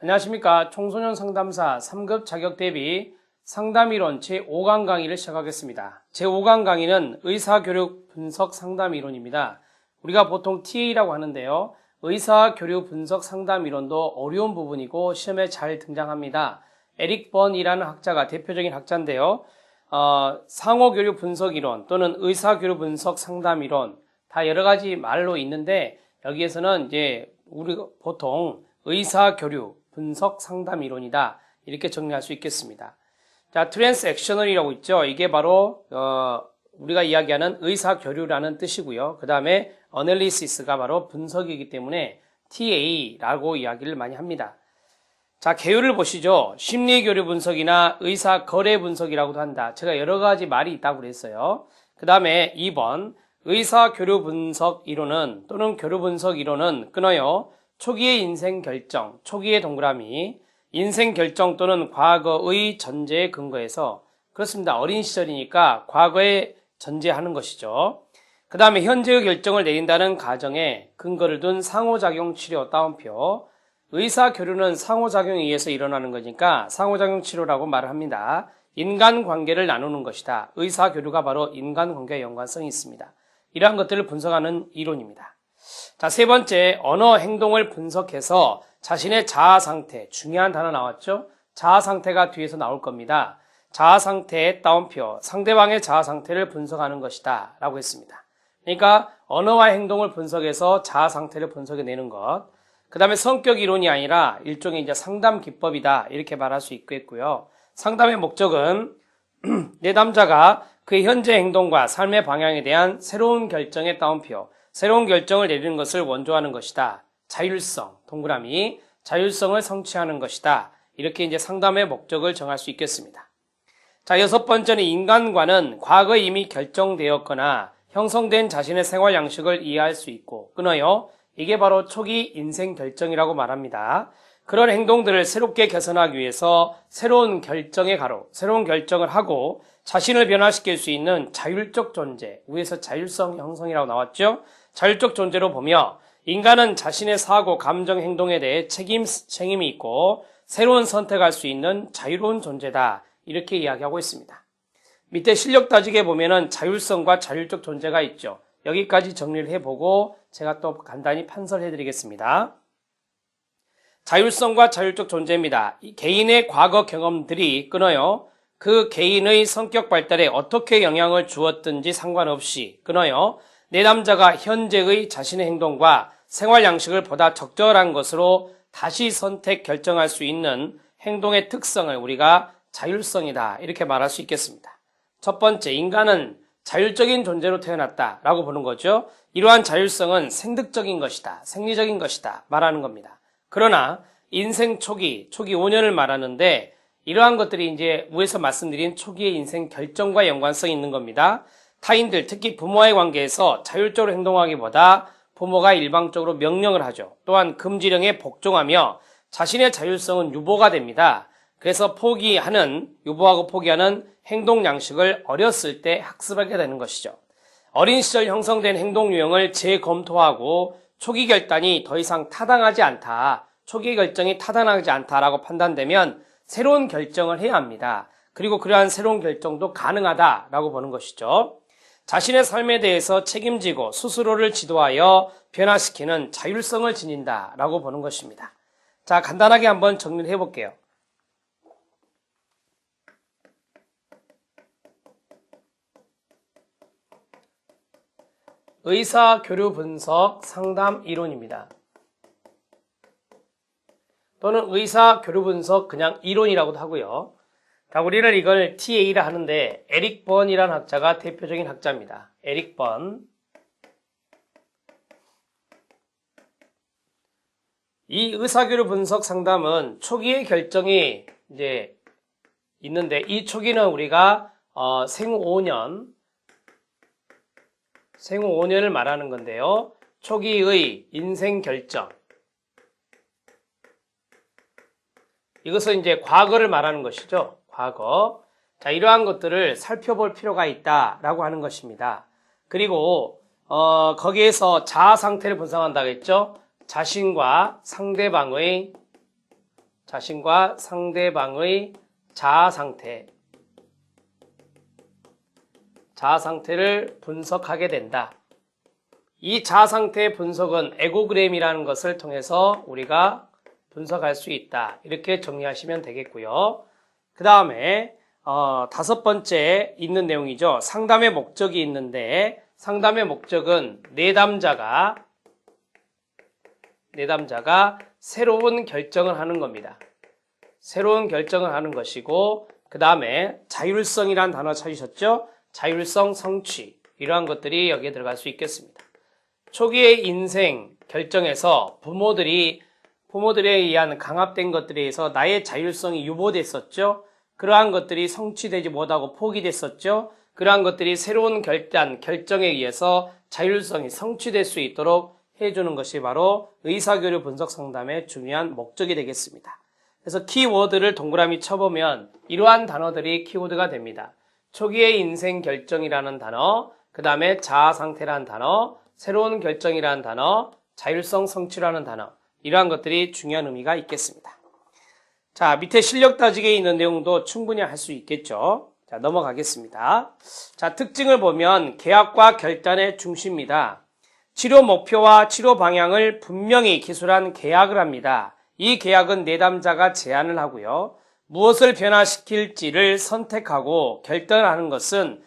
안녕하십니까. 청소년 상담사 3급 자격 대비 상담이론 제5강 강의를 시작하겠습니다. 제5강 강의는 의사교류 분석 상담이론입니다. 우리가 보통 TA라고 하는데요. 의사교류 분석 상담이론도 어려운 부분이고 시험에 잘 등장합니다. 에릭 번이라는 학자가 대표적인 학자인데요. 상호교류 분석이론 또는 의사교류 분석 상담이론 다 여러 가지 말로 있는데 여기에서는 이제 우리가 보통 의사교류 분석 상담 이론이다. 이렇게 정리할 수 있겠습니다. 자, 트랜스액셔널이라고 있죠. 이게 바로 우리가 이야기하는 의사교류라는 뜻이고요. 그 다음에 어널리시스가 바로 분석이기 때문에 TA라고 이야기를 많이 합니다. 자, 계율을 보시죠. 심리교류 분석이나 의사거래 분석이라고도 한다. 제가 여러 가지 말이 있다고 그랬어요. 그 다음에 2번 의사교류 분석 이론은 또는 교류 분석 이론은 끊어요. 초기의 인생 결정, 초기의 동그라미, 인생 결정 또는 과거의 전제에 근거해서 그렇습니다. 어린 시절이니까 과거에 전제하는 것이죠. 그 다음에 현재의 결정을 내린다는 가정에 근거를 둔 상호작용 치료 따옴표. 의사교류는 상호작용에 의해서 일어나는 거니까 상호작용 치료라고 말을 합니다. 인간관계를 나누는 것이다. 의사교류가 바로 인간관계와 연관성이 있습니다. 이러한 것들을 분석하는 이론입니다. 자, 세 번째, 언어 행동을 분석해서 자신의 자아 상태, 중요한 단어 나왔죠? 자아 상태가 뒤에서 나올 겁니다. 자아 상태의 따옴표, 상대방의 자아 상태를 분석하는 것이다 라고 했습니다. 그러니까 언어와 행동을 분석해서 자아 상태를 분석해내는 것. 그 다음에 성격 이론이 아니라 일종의 이제 상담 기법이다 이렇게 말할 수 있겠고요. 상담의 목적은 내담자가 그의 현재 행동과 삶의 방향에 대한 새로운 결정의 따옴표, 새로운 결정을 내리는 것을 원조하는 것이다. 자율성, 동그라미, 자율성을 성취하는 것이다. 이렇게 이제 상담의 목적을 정할 수 있겠습니다. 자, 여섯 번째는 인간과는 과거에 이미 결정되었거나 형성된 자신의 생활 양식을 이해할 수 있고 끊어요. 이게 바로 초기 인생 결정이라고 말합니다. 그런 행동들을 새롭게 개선하기 위해서 새로운 결정의 가로, 새로운 결정을 하고 자신을 변화시킬 수 있는 자율적 존재, 위에서 자율성 형성이라고 나왔죠? 자율적 존재로 보며 인간은 자신의 사고, 감정, 행동에 대해 책임이 있고 새로운 선택할 수 있는 자유로운 존재다. 이렇게 이야기하고 있습니다. 밑에 실력 따지기에 보면은 자율성과 자율적 존재가 있죠. 여기까지 정리를 해보고 제가 또 간단히 판설해 드리겠습니다. 자율성과 자율적 존재입니다. 이 개인의 과거 경험들이 끊어요. 그 개인의 성격 발달에 어떻게 영향을 주었든지 상관없이 끊어요. 내담자가 현재의 자신의 행동과 생활 양식을 보다 적절한 것으로 다시 선택 결정할 수 있는 행동의 특성을 우리가 자율성이다 이렇게 말할 수 있겠습니다. 첫 번째, 인간은 자율적인 존재로 태어났다라고 보는 거죠. 이러한 자율성은 생득적인 것이다, 생리적인 것이다 말하는 겁니다. 그러나 인생 초기 5년을 말하는데 이러한 것들이 이제 위에서 말씀드린 초기의 인생 결정과 연관성이 있는 겁니다. 타인들, 특히 부모와의 관계에서 자율적으로 행동하기보다 부모가 일방적으로 명령을 하죠. 또한 금지령에 복종하며 자신의 자율성은 유보가 됩니다. 그래서 유보하고 포기하는 행동 양식을 어렸을 때 학습하게 되는 것이죠. 어린 시절 형성된 행동 유형을 재검토하고 초기 결단이 더 이상 타당하지 않다, 초기 결정이 타당하지 않다라고 판단되면 새로운 결정을 해야 합니다. 그리고 그러한 새로운 결정도 가능하다라고 보는 것이죠. 자신의 삶에 대해서 책임지고 스스로를 지도하여 변화시키는 자율성을 지닌다라고 보는 것입니다. 자, 간단하게 한번 정리를 해볼게요. 의사교류 분석 상담 이론입니다. 또는 의사교류 분석 그냥 이론이라고도 하고요. 자, 우리는 이걸 TA라 하는데 에릭 번이라는 학자가 대표적인 학자입니다. 에릭 번. 이 의사교류 분석 상담은 초기의 결정이 이제 있는데 이 초기는 우리가 생후 5년을 말하는 건데요. 초기의 인생 결정. 이것은 이제 과거를 말하는 것이죠. 과거. 자, 이러한 것들을 살펴볼 필요가 있다라고 하는 것입니다. 그리고 거기에서 자아 상태를 분석한다고 했죠. 자신과 상대방의 자신과 상대방의 자아 상태를 분석하게 된다. 이 자아 상태의 분석은 에고그램이라는 것을 통해서 우리가 분석할 수 있다. 이렇게 정리하시면 되겠고요. 그 다음에 다섯 번째 있는 내용이죠. 상담의 목적이 있는데 상담의 목적은 내담자가 새로운 결정을 하는 겁니다. 새로운 결정을 하는 것이고 그 다음에 자율성이라는 단어 찾으셨죠? 자율성, 성취 이러한 것들이 여기에 들어갈 수 있겠습니다. 초기의 인생 결정에서 부모들에 의한 강압된 것들에 의해서 나의 자율성이 유보됐었죠. 그러한 것들이 성취되지 못하고 포기됐었죠. 그러한 것들이 새로운 결정에 의해서 자율성이 성취될 수 있도록 해주는 것이 바로 의사교류 분석 상담의 중요한 목적이 되겠습니다. 그래서 키워드를 동그라미 쳐보면 이러한 단어들이 키워드가 됩니다. 초기의 인생 결정이라는 단어, 그 다음에 자아 상태라는 단어, 새로운 결정이라는 단어, 자율성 성취라는 단어 이러한 것들이 중요한 의미가 있겠습니다. 자, 밑에 실력 따지기에 있는 내용도 충분히 할 수 있겠죠. 자, 넘어가겠습니다. 자, 특징을 보면 계약과 결단의 중시입니다. 치료 목표와 치료 방향을 분명히 기술한 계약을 합니다. 이 계약은 내담자가 제안을 하고요. 무엇을 변화시킬지를 선택하고 결단하는 것은